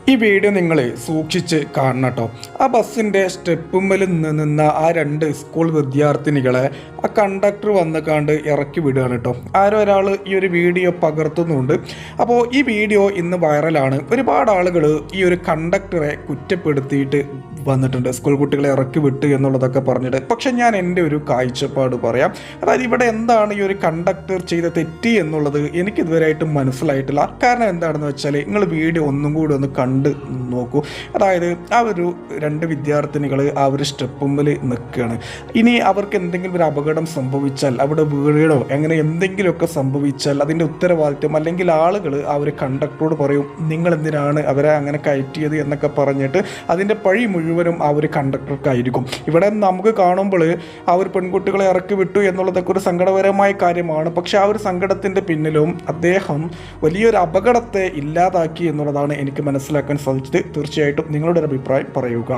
ഈ വീഡിയോ നിങ്ങൾ സൂക്ഷിച്ച് കാണണം കേട്ടോ. ആ ബസ്സിൻ്റെ സ്റ്റെപ്പുമ്മൽ നിന്ന ആ രണ്ട് സ്കൂൾ വിദ്യാർത്ഥിനികളെ ആ കണ്ടക്ടർ വന്ന് ഇറക്കി വിടുകയാണ് കേട്ടോ. ആരോ ഒരാൾ ഈ ഒരു വീഡിയോ പകർത്തുന്നുണ്ട്. അപ്പോൾ ഈ വീഡിയോ ഇന്ന് വൈറലാണ്. ഒരുപാട് ആളുകൾ ഈ ഒരു കണ്ടക്ടറെ കുറ്റപ്പെടുത്തിയിട്ട് വന്നിട്ടുണ്ട്, സ്കൂൾ കുട്ടികളെ ഇറക്കി വിട്ട് എന്നുള്ളതൊക്കെ പറഞ്ഞിട്ട്. പക്ഷെ ഞാൻ എൻ്റെ ഒരു കാഴ്ചപ്പാട് പറയാം. അതായത് ഇവിടെ എന്താണ് ഈ ഒരു കണ്ടക്ടർ ചെയ്ത തെറ്റി എന്നുള്ളത് എനിക്ക് ഇതുവരെയായിട്ടും മനസ്സിലായിട്ടില്ല. കാരണം എന്താണെന്ന് വെച്ചാൽ നിങ്ങൾ വീഡിയോ ഒന്നും കൂടി ഒന്ന് കണ്ട് നോക്കൂ. അതായത് ആ ഒരു രണ്ട് വിദ്യാർത്ഥിനികൾ ആ ഒരു സ്റ്റെപ്പുമ്പിൽ നിൽക്കുകയാണ്. ഇനി അവർക്ക് എന്തെങ്കിലും ഒരു അപകടം സംഭവിച്ചാൽ, അവിടെ വീഴോ അങ്ങനെ എന്തെങ്കിലുമൊക്കെ സംഭവിച്ചാൽ അതിൻ്റെ ഉത്തരവാദിത്വം അല്ലെങ്കിൽ ആളുകൾ ആ ഒരു കണ്ടക്ടറോട് പറയും, നിങ്ങൾ എന്തിനാണ് അവരെ അങ്ങനെ കയറ്റിയത് എന്നൊക്കെ പറഞ്ഞിട്ട് അതിൻ്റെ പഴി മുഴുവനും ആ ഒരു കണ്ടക്ടർക്കായിരിക്കും. ഇവിടെ നമുക്ക് കാണുമ്പോൾ ആ ഒരു പെൺകുട്ടികളെ ഇറക്കി വിട്ടു എന്നുള്ളതൊക്കെ ഒരു സങ്കടകരമായ കാര്യമാണ്. പക്ഷെ ആ ഒരു സങ്കടത്തിൻ്റെ പിന്നിലും അദ്ദേഹം വലിയൊരു അപകടത്തെ ഇല്ലാതാക്കി എന്നുള്ളതാണ് എനിക്ക് മനസ്സിലാക്കാൻ സാധിച്ചത്. തീർച്ചയായിട്ടും നിങ്ങളുടെ ഒരു അഭിപ്രായം പറയുക.